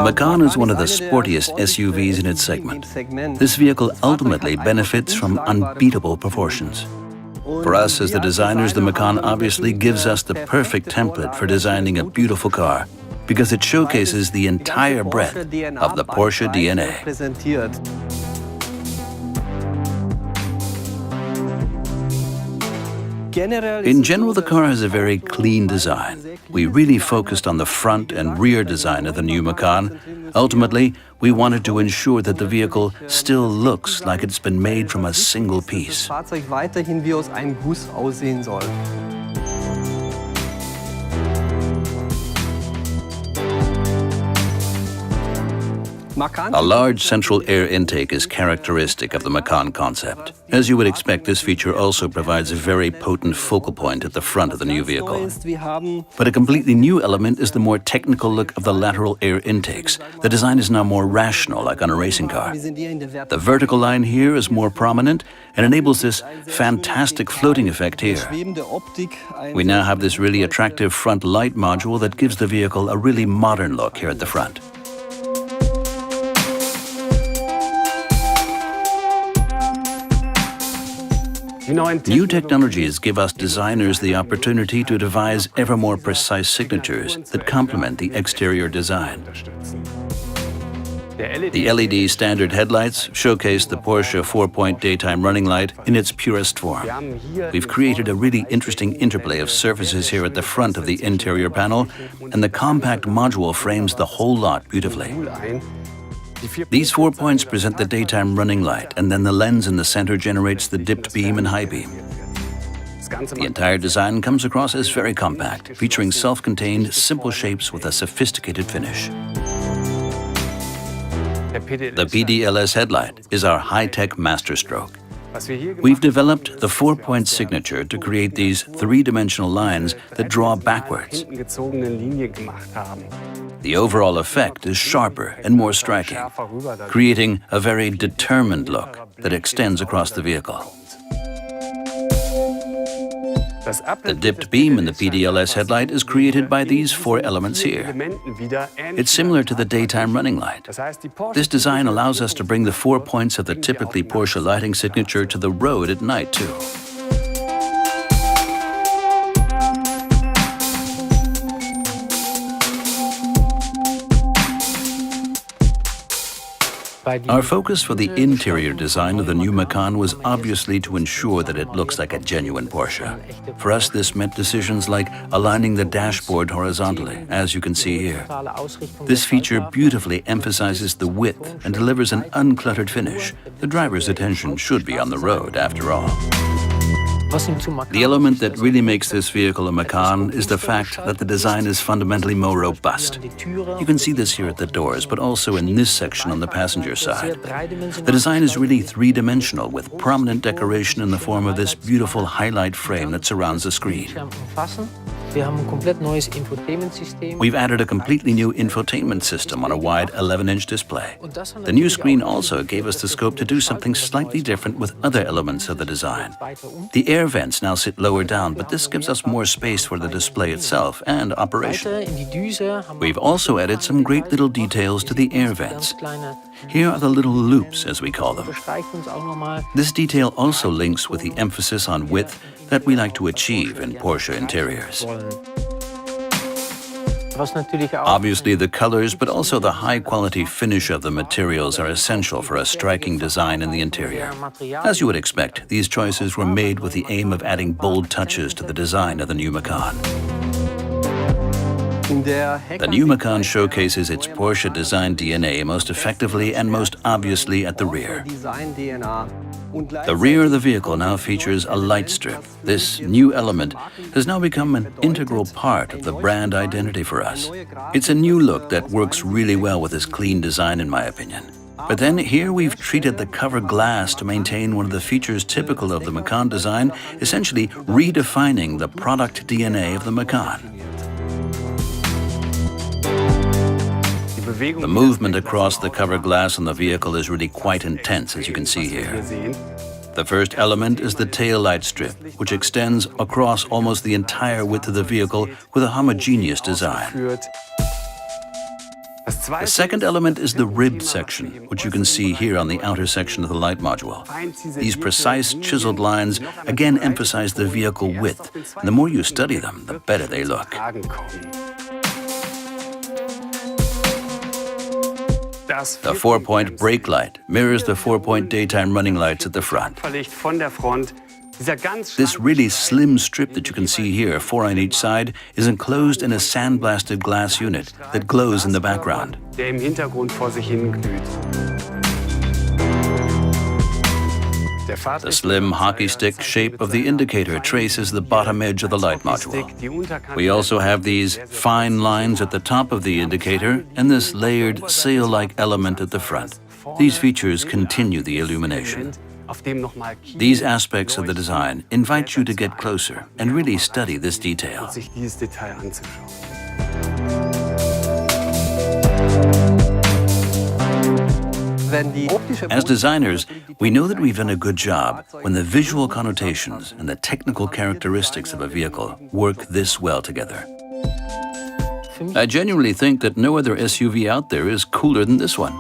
Macan is one of the sportiest SUVs in its segment. This vehicle ultimately benefits from unbeatable proportions. For us as the designers, the Macan obviously gives us the perfect template for designing a beautiful car, because it showcases the entire breadth of the Porsche DNA. In general, the car has a very clean design. We really focused on the front and rear design of the new Macan. Ultimately, we wanted to ensure that the vehicle still looks like it's been made from a single piece. A large central air intake is characteristic of the Macan concept. As you would expect, this feature also provides a very potent focal point at the front of the new vehicle. But a completely new element is the more technical look of the lateral air intakes. The design is now more rational, like on a racing car. The vertical line here is more prominent and enables this fantastic floating effect here. We now have this really attractive front light module that gives the vehicle a really modern look here at the front. New technologies give us designers the opportunity to devise ever more precise signatures that complement the exterior design. The LED standard headlights showcase the Porsche 4-point daytime running light in its purest form. We've created a really interesting interplay of surfaces here at the front of the interior panel, and the compact module frames the whole lot beautifully. These 4 points present the daytime running light, and then the lens in the center generates the dipped beam and high beam. The entire design comes across as very compact, featuring self-contained, simple shapes with a sophisticated finish. The PDLS headlight is our high-tech masterstroke. We've developed the 4-point signature to create these three-dimensional lines that draw backwards. The overall effect is sharper and more striking, creating a very determined look that extends across the vehicle. The dipped beam in the PDLS headlight is created by these 4 elements here. It's similar to the daytime running light. This design allows us to bring the 4 points of the typically Porsche lighting signature to the road at night too. Our focus for the interior design of the new Macan was obviously to ensure that it looks like a genuine Porsche. For us, this meant decisions like aligning the dashboard horizontally, as you can see here. This feature beautifully emphasizes the width and delivers an uncluttered finish. The driver's attention should be on the road, after all. The element that really makes this vehicle a Macan is the fact that the design is fundamentally more robust. You can see this here at the doors, but also in this section on the passenger side. The design is really three-dimensional, with prominent decoration in the form of this beautiful highlight frame that surrounds the screen. We've added a completely new infotainment system on a wide 11-inch display. The new screen also gave us the scope to do something slightly different with other elements of the design. The air vents now sit lower down, but this gives us more space for the display itself and operation. We've also added some great little details to the air vents. Here are the little loops, as we call them. This detail also links with the emphasis on width that we like to achieve in Porsche interiors. Obviously, the colors, but also the high-quality finish of the materials are essential for a striking design in the interior. As you would expect, these choices were made with the aim of adding bold touches to the design of the new Macan. The new Macan showcases its Porsche design DNA most effectively and most obviously at the rear. The rear of the vehicle now features a light strip. This new element has now become an integral part of the brand identity for us. It's a new look that works really well with this clean design, in my opinion. But then here we've treated the cover glass to maintain one of the features typical of the Macan design, essentially redefining the product DNA of the Macan. The movement across the cover glass on the vehicle is really quite intense, as you can see here. The first element is the tail light strip, which extends across almost the entire width of the vehicle with a homogeneous design. The second element is the ribbed section, which you can see here on the outer section of the light module. These precise, chiseled lines again emphasize the vehicle width, and the more you study them, the better they look. The 4-point brake light mirrors the 4-point daytime running lights at the front. This really slim strip that you can see here, 4 on each side, is enclosed in a sandblasted glass unit that glows in the background. The slim hockey stick shape of the indicator traces the bottom edge of the light module. We also have these fine lines at the top of the indicator and this layered sail-like element at the front. These features continue the illumination. These aspects of the design invite you to get closer and really study this detail. As designers, we know that we've done a good job when the visual connotations and the technical characteristics of a vehicle work this well together. I genuinely think that no other SUV out there is cooler than this one.